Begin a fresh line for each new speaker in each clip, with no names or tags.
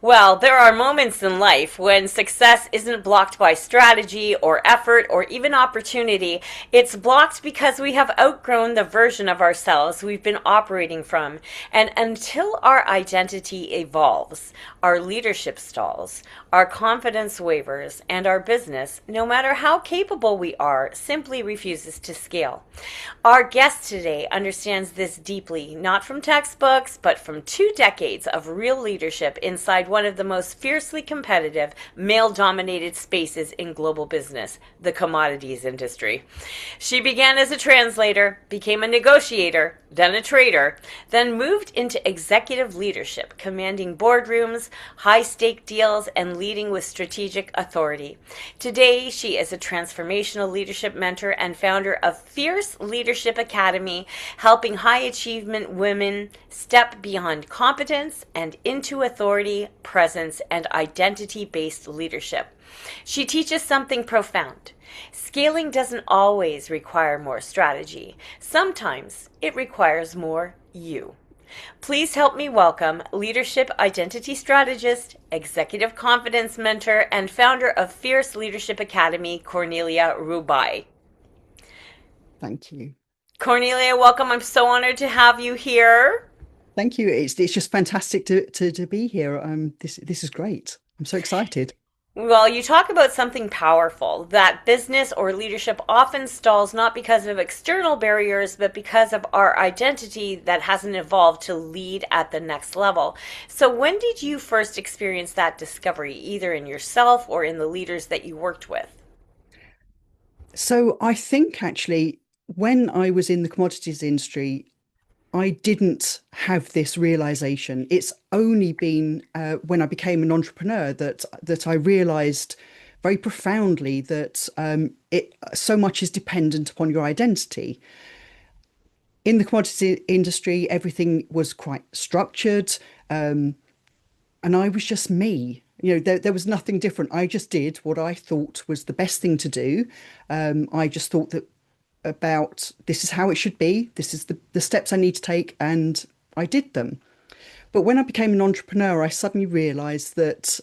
Well, there are moments in life when success isn't blocked by strategy or effort or even opportunity. It's blocked because we have outgrown the version of ourselves we've been operating from. And until our identity evolves, our leadership stalls, our confidence wavers, and our business, no matter how capable we are, simply refuses to scale. Our guest today understands this deeply, not from textbooks, but from 2 decades of real leadership inside one of the most fiercely competitive, male dominated spaces in global business, the commodities industry. She began as a translator, became a negotiator, then a trader, then moved into executive leadership, commanding boardrooms, high stake deals, and leading with strategic authority. Today, she is a transformational leadership mentor and founder of Fierce Leadership Academy, helping high achievement women step beyond competence and into authority, presence, and identity based leadership. She teaches something profound. Scaling doesn't always require more strategy. Sometimes it requires more you. Please help me welcome leadership identity strategist, executive confidence mentor, and founder of Fierce Leadership Academy, Cornelia Raubal.
Thank you.
Cornelia, welcome. I'm so honored to have you here.
Thank you. It's just fantastic to be here. This is great. I'm so excited.
Well, you talk about something powerful that business or leadership often stalls not because of external barriers, but because of our identity that hasn't evolved to lead at the next level. So, when did you first experience that discovery, either in yourself or in the leaders that you worked with?
So I think actually when I was in the commodities industry, I didn't have this realization. It's only been when I became an entrepreneur that I realized very profoundly that it so much is dependent upon your identity. In the commodity industry, everything was quite structured, and I was just me. There was nothing different. I just did what I thought was the best thing to do. I just thought that about this is how it should be. This is the steps I need to take, and I did them. But when I became an entrepreneur, I suddenly realized that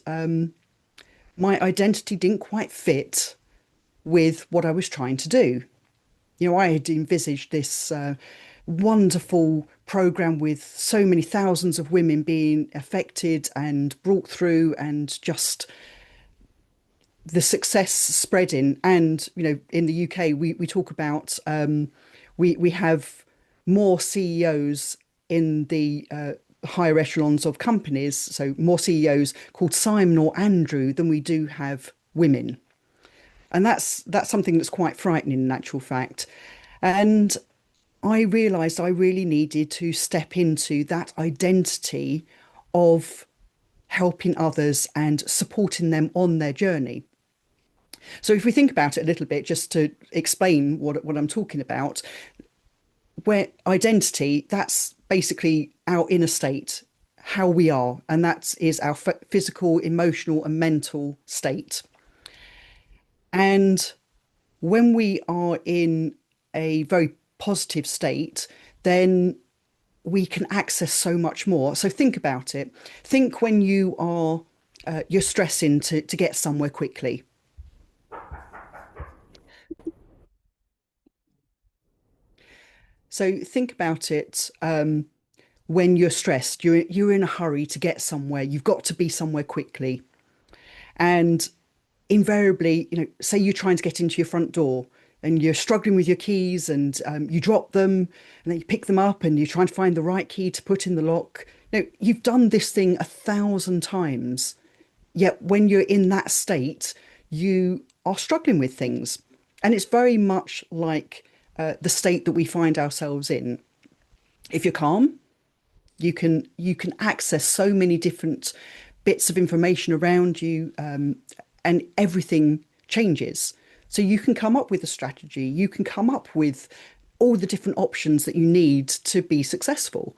my identity didn't quite fit with what I was trying to do. I had envisaged this wonderful program with so many thousands of women being affected and brought through, and just the success spreading. And in the UK, we talk about we have more CEOs in the higher echelons of companies, so more CEOs called Simon or Andrew than we do have women. And that's something that's quite frightening in actual fact. And I realized I really needed to step into that identity of helping others and supporting them on their journey. So if we think about it a little bit, just to explain what I'm talking about, where identity, that's basically our inner state, how we are, and that is our physical, emotional, and mental state. And when we are in a very positive state, then we can access so much more. So think about it. Think when you're stressing to get somewhere quickly. So think about it. When you're stressed, you're in a hurry to get somewhere. You've got to be somewhere quickly, and invariably, say you're trying to get into your front door and you're struggling with your keys, and you drop them, and then you pick them up and you're trying to find the right key to put in the lock. You've done this thing 1,000 times, yet when you're in that state, you are struggling with things. And it's very much like the state that we find ourselves in. If you're calm, you can access so many different bits of information around you, and everything changes. So you can come up with a strategy, you can come up with all the different options that you need to be successful.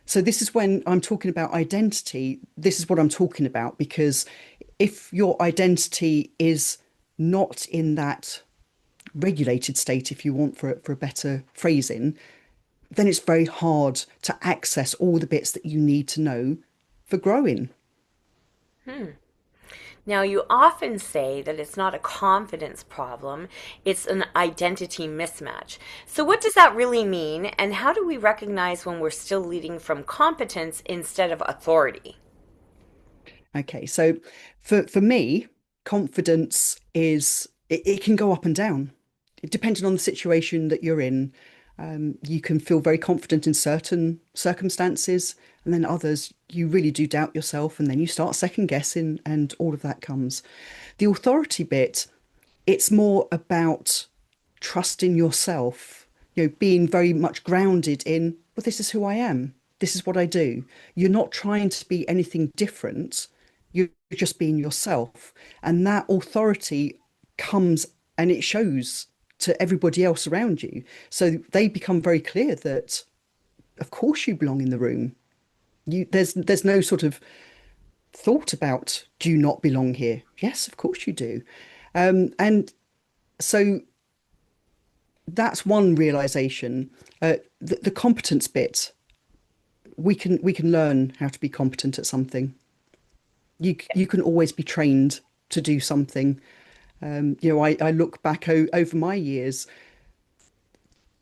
So this is when I'm talking about identity, this is what I'm talking about, because if your identity is not in that regulated state, if you want, for a better phrasing, then it's very hard to access all the bits that you need to know for growing.
Hmm. Now, you often say that it's not a confidence problem, it's an identity mismatch. So, what does that really mean, and how do we recognize when we're still leading from competence instead of authority?
Okay, so for me, confidence is it can go up and down, depending on the situation that you're in. You can feel very confident in certain circumstances, and then others you really do doubt yourself, and then you start second guessing, and all of that comes. The authority bit, it's more about trusting yourself, being very much grounded in, well, this is who I am. This is what I do. You're not trying to be anything different. You're just being yourself. And that authority comes and it shows to everybody else around you. So they become very clear that, of course, you belong in the room. There's no sort of thought about, do you not belong here? Yes, of course you do. And so that's one realization. The competence bit, we can learn how to be competent at something. You can always be trained to do something. I look back over my years.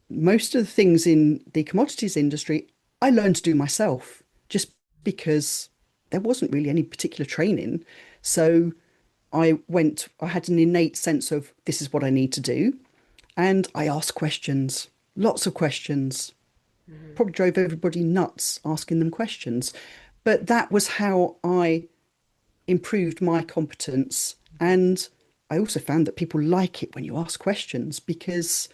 Most of the things in the commodities industry, I learned to do myself, just because there wasn't really any particular training. So I had an innate sense of this is what I need to do. And I asked questions, lots of questions.
Mhm.
Probably drove everybody nuts asking them questions. But that was how I improved my competence. And I also found that people like it when you ask questions because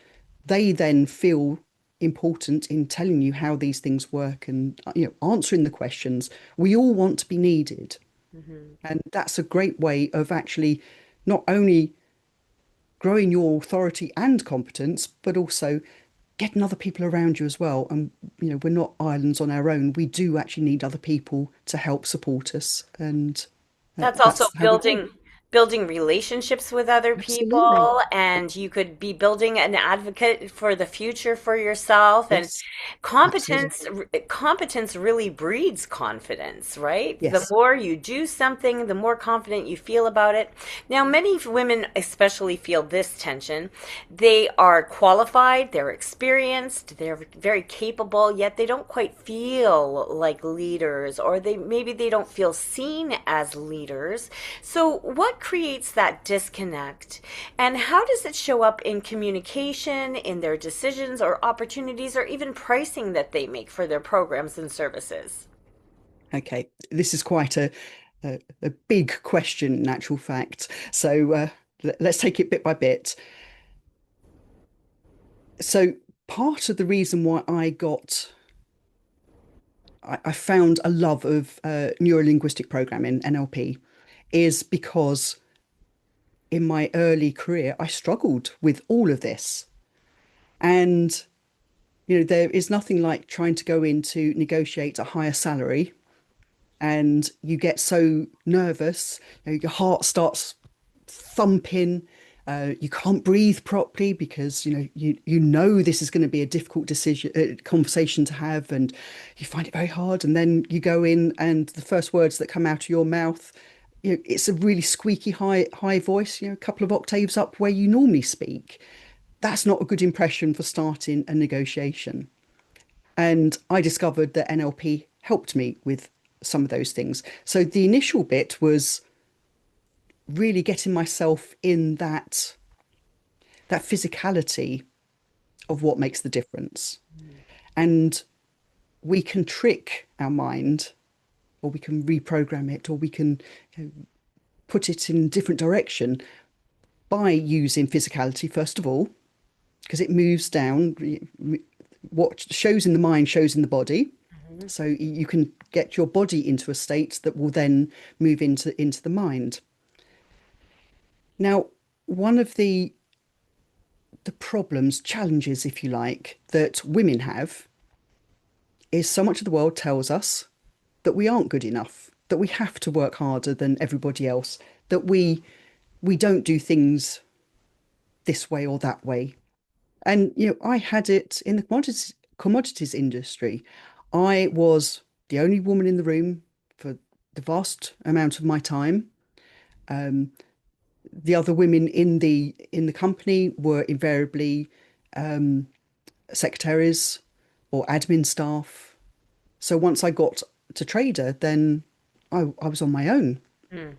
they then feel important in telling you how these things work and answering the questions. We all want to be needed.
Mhm.
And that's a great way of actually not only growing your authority and competence, but also getting other people around you as well. And we're not islands on our own. We do actually need other people to help support us, and
That's also
that's how we grow.
building relationships with other
Absolutely.
people, and you could be building an advocate for the future for yourself. And
Yes, absolutely.
competence really breeds confidence, right? The
Yes.
more you do something, the more confident you feel about it. Now, many women especially feel this tension. They are qualified, they're experienced, they're very capable, yet they don't quite feel like leaders, or they don't feel seen as leaders. So, what creates that disconnect? And how does it show up in communication, in their decisions or opportunities, or even pricing that they make for their programs and services?
Okay. This is quite a big question, in actual fact. So let's take it bit by bit. So part of the reason why I found a love of neuro-linguistic programming, NLP, is because in my early career, I struggled with all of this. And, there is nothing like trying to go in to negotiate a higher salary and you get so nervous, your heart starts thumping. You can't breathe properly because you know this is going to be a difficult decision conversation to have, and you find it very hard. And then you go in, and the first words that come out of your mouth, it's a really squeaky high voice, a couple of octaves up where you normally speak. That's not a good impression for starting a negotiation. And I discovered that NLP helped me with some of those things. So the initial bit was really getting myself in that physicality of what makes the difference. And we can trick our mind, or we can reprogram it, or we can put it in a different direction by using physicality, first of all, because it moves down. What shows in the mind shows in the body.
Mhm.
So you can get your body into a state that will then move into the mind. Now, one of the problems, challenges, if you like, that women have is so much of the world tells us that we aren't good enough, that we have to work harder than everybody else, that we don't do things this way or that way. And I had it in the commodities industry. I was the only woman in the room for the vast amount of my time. The other women in the company were invariably secretaries or admin staff. So once I got to trader, then I was on my own.
Mm.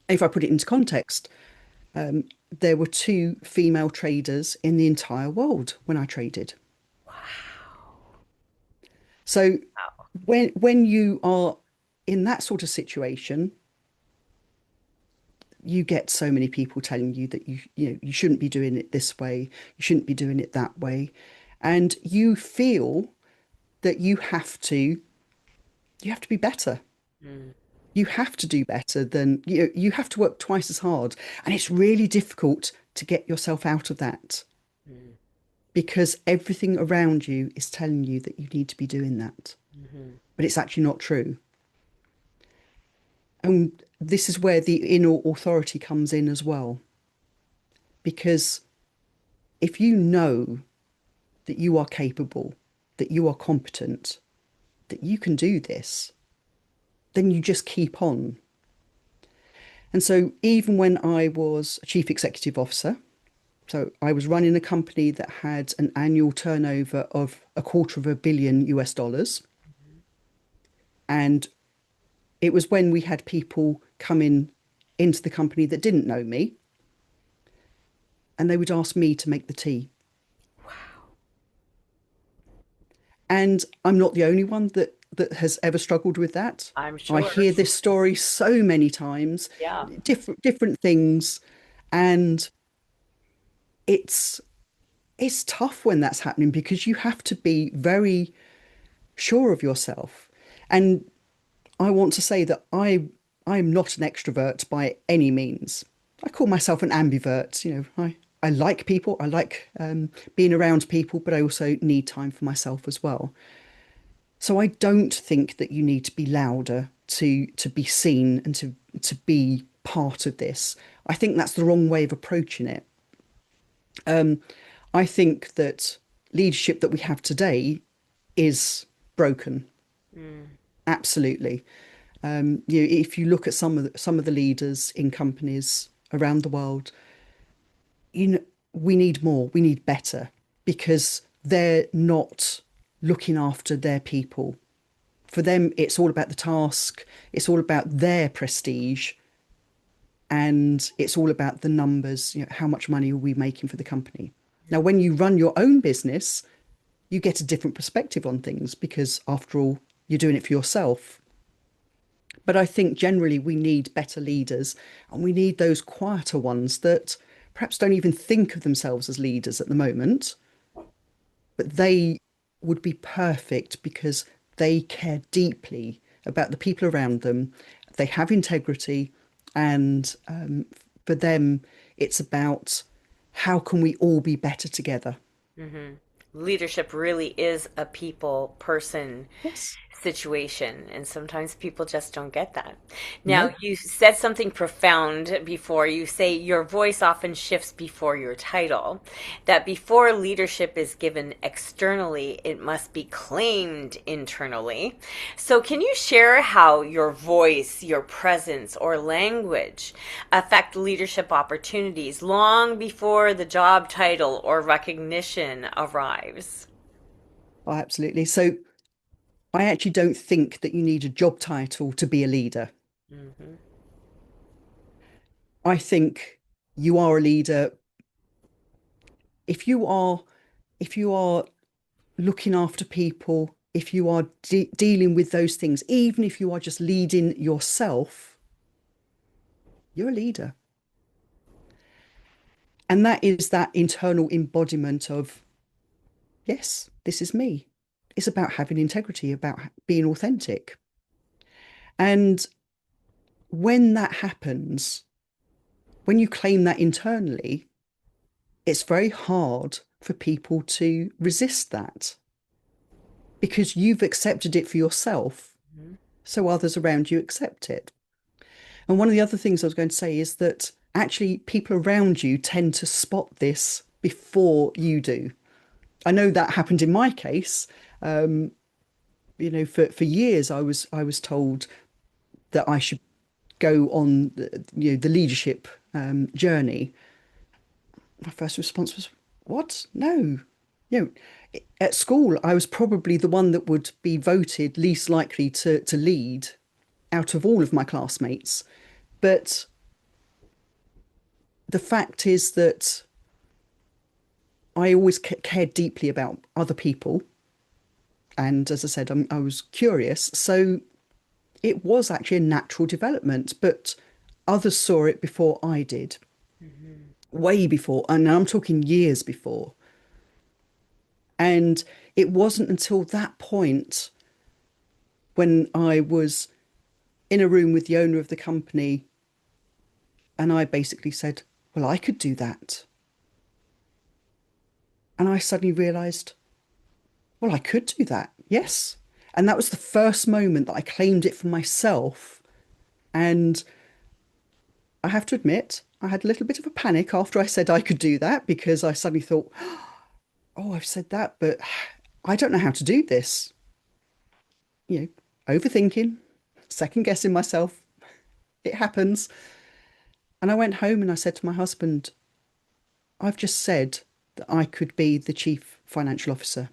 If I put it into context, there were two female traders in the entire world when I traded. So
Wow.
when you are in that sort of situation, you get so many people telling you that you shouldn't be doing it this way, you shouldn't be doing it that way, and you feel that you have to be better.
Mm.
You have to do better than you have to work twice as hard, and it's really difficult to get yourself out of that
Mm.
because everything around you is telling you that you need to be doing that,
Mhm.
but it's actually not true. And this is where the inner authority comes in as well, because if you know that you are capable, that you are competent, that you can do this, then you just keep on. And so, even when I was a chief executive officer, so I was running a company that had an annual turnover of $250 million US. And it was when we had people come in into the company that didn't know me, and they would ask me to make the tea. And I'm not the only one that has ever struggled with that.
I'm
I
sure.
hear this story so many times,
Yeah.
different things, and it's it's tough when that's happening because you have to be very sure of yourself. And I want to say that I'm not an extrovert by any means. I call myself an ambivert. I like people. I like being around people, but I also need time for myself as well. So I don't think that you need to be louder to be seen and to be part of this. I think that's the wrong way of approaching it. I think that leadership that we have today is broken.
Mm.
Absolutely. If you look at some of the leaders in companies around the world, you know, we need more, we need better because they're not looking after their people. For them, it's all about the task, it's all about their prestige, and it's all about the numbers, how much money are we making for the company. Now, when you run your own business, you get a different perspective on things because, after all, you're doing it for yourself. But I think generally we need better leaders and we need those quieter ones that perhaps don't even think of themselves as leaders at the moment, but they would be perfect because they care deeply about the people around them. They have integrity, and for them, it's about how can we all be better together.
Hmm. Leadership really is a people person
Yes.
situation, and sometimes people just don't get that. Now,
No.
you said something profound before. You say your voice often shifts before your title, that before leadership is given externally, it must be claimed internally. So, can you share how your voice, your presence, or language affect leadership opportunities long before the job title or recognition arrives?
Oh, absolutely. So I actually don't think that you need a job title to be a leader.
Hmm.
I think you are a leader if you are looking after people, if you are dealing with those things, even if you are just leading yourself, you're a leader. And that is that internal embodiment of, yes, this is me. It's about having integrity, about being authentic. And when that happens, when you claim that internally, it's very hard for people to resist that because you've accepted it for yourself, so others around you accept it. And one of the other things I was going to say is that actually people around you tend to spot this before you do. I know that happened in my case. For years I was told that I should go on the leadership journey, my first response was, "What? No." You know, at school, I was probably the one that would be voted least likely to lead out of all of my classmates. But the fact is that I always cared deeply about other people. And as I said, I was curious. So it was actually a natural development, but others saw it before I did,
Mhm.
way before. And I'm talking years before. And it wasn't until that point when I was in a room with the owner of the company and I basically said, well, I could do that. And I suddenly realized, well, I could do that. Yes. And that was the first moment that I claimed it for myself. And I have to admit, I had a little bit of a panic after I said I could do that because I suddenly thought, oh, I've said that, but I don't know how to do this. You know, overthinking, second guessing myself. It happens. And I went home and I said to my husband, I've just said that I could be the chief financial officer.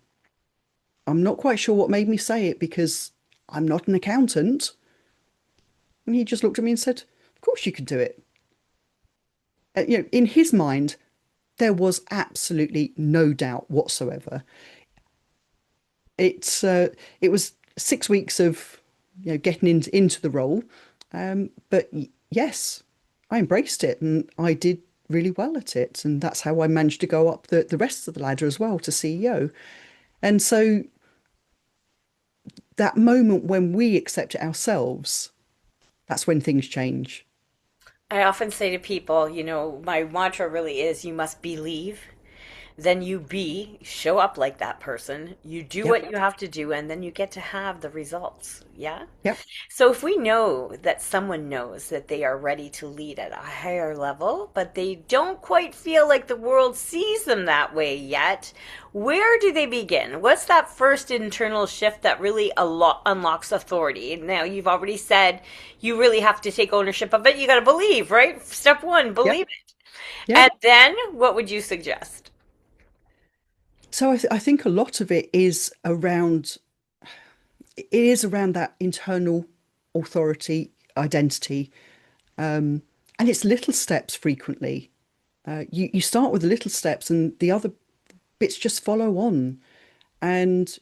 I'm not quite sure what made me say it because I'm not an accountant. And he just looked at me and said, of course you can do it. In his mind, there was absolutely no doubt whatsoever. It was 6 weeks of getting into the role, but yes, I embraced it and I did really well at it, and that's how I managed to go up the rest of the ladder as well to CEO. And so that moment when we accept it ourselves, that's when things change.
I often say to people, my mantra really is you must believe, then you show up like that person, you do
Yep,
what you have to do, and then you get to have the results. Yeah.
yep,
So if we know that someone knows that they are ready to lead at a higher level, but they don't quite feel like the world sees them that way yet, where do they begin? What's that first internal shift that really unlocks authority? Now, you've already said you really have to take ownership of it. You got to believe, right? Step one,
yep,
believe it.
yep.
And then what would you suggest?
So I think a lot of it is around that internal authority identity, and it's little steps frequently. You start with the little steps, and the other bits just follow on. And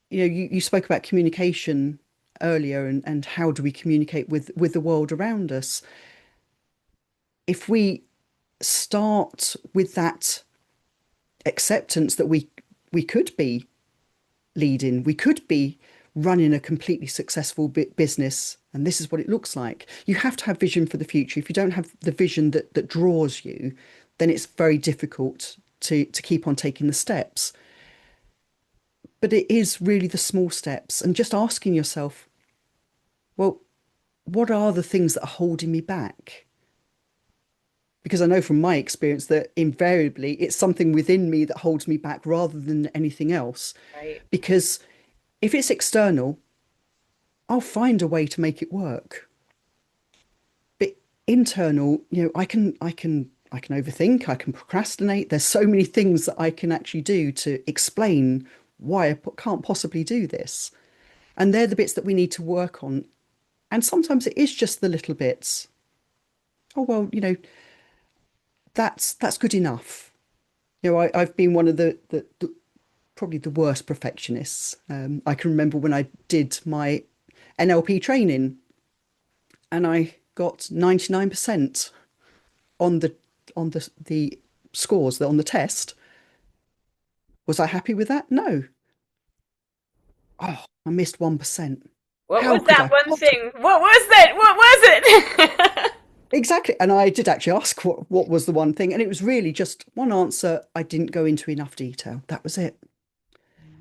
you spoke about communication earlier, and how do we communicate with the world around us? If we start with that acceptance that we could be leading, we could be running a completely successful business, and this is what it looks like. You have to have vision for the future. If you don't have the vision that draws you, then it's very difficult to keep on taking the steps. But it is really the small steps and just asking yourself, well, what are the things that are holding me back? Because I know from my experience that invariably it's something within me that holds me back rather than anything else.
Right.
Because if it's external, I'll find a way to make it work. But internal, I can overthink, I can procrastinate. There's so many things that I can actually do to explain why I can't possibly do this. And they're the bits that we need to work on. And sometimes it is just the little bits. Oh, well, that's good enough. I've been one of the probably the worst perfectionists. I can remember when I did my NLP training and I got 99% on the scores that on the test. Was I happy with that? No. Oh, I missed 1%.
What
How
was
could
that
I
one
possibly?
thing? What was that? What was it?
Exactly. And I did actually ask what was the one thing, and it was really just one answer. I didn't go into enough detail. That was it.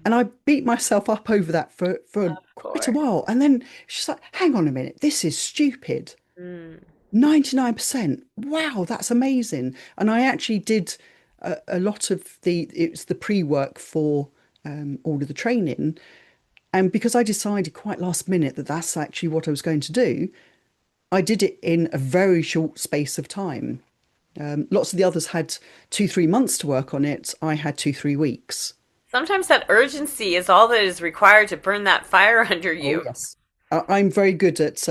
And I beat myself up over that for
Of
quite a
course.
while. And then she's like, hang on a minute, this is stupid.
Mm.
99%. Wow, that's amazing. And I actually did a lot of it's the pre-work for all of the training. And because I decided quite last minute that that's actually what I was going to do, I did it in a very short space of time. Lots of the others had 2, 3 months to work on it. I had 2, 3 weeks.
Sometimes that urgency is all that is required to burn that fire under
Oh,
you.
yes. I'm very good at,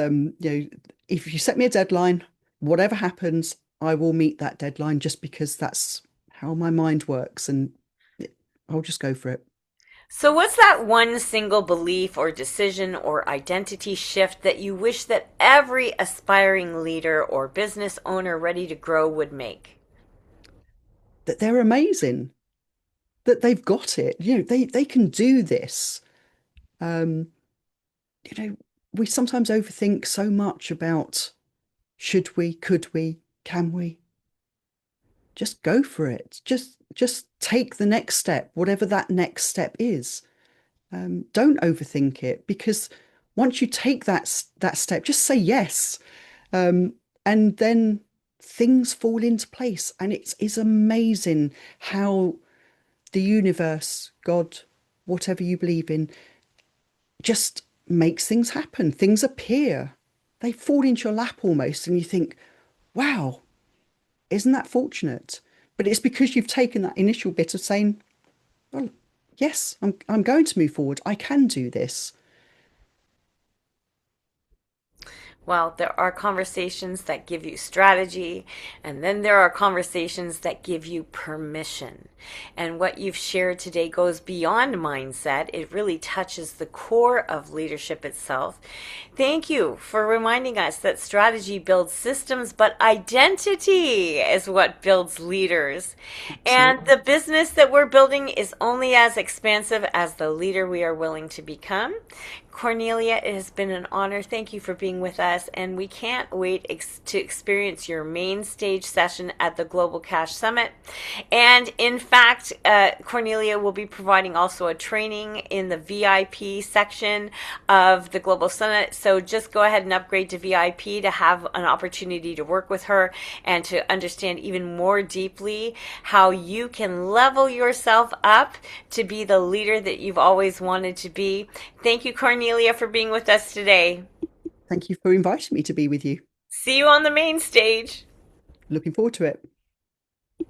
if you set me a deadline, whatever happens, I will meet that deadline just because that's how my mind works, and I'll just go for it.
So, what's that one single belief or decision or identity shift that you wish that every aspiring leader or business owner ready to grow would make?
That they're amazing, that they've got it. They can do this. Um, you know, we sometimes overthink so much about should we, could we, can we? Just go for it. Just take the next step, whatever that next step is. Don't overthink it, because once you take that step, just say yes, um, and then things fall into place. And it's amazing how the universe, God, whatever you believe in, just makes things happen. Things appear. They fall into your lap almost, and you think, wow, isn't that fortunate? But it's because you've taken that initial bit of saying, well, yes, I'm going to move forward. I can do this.
Well, there are conversations that give you strategy, and then there are conversations that give you permission. And what you've shared today goes beyond mindset. It really touches the core of leadership itself. Thank you for reminding us that strategy builds systems, but identity is what builds leaders. And
Absolutely.
the business that we're building is only as expansive as the leader we are willing to become. Cornelia, it has been an honor. Thank you for being with us, and we can't wait to experience your main stage session at the Global Cash Summit. And in fact, Cornelia will be providing also a training in the VIP section of the Global Summit. So just go ahead and upgrade to VIP to have an opportunity to work with her and to understand even more deeply how you can level yourself up to be the leader that you've always wanted to be. Thank you, Cornelia, for being with us today.
Thank you for inviting me to be with you.
See you on the main stage.
Looking forward to it.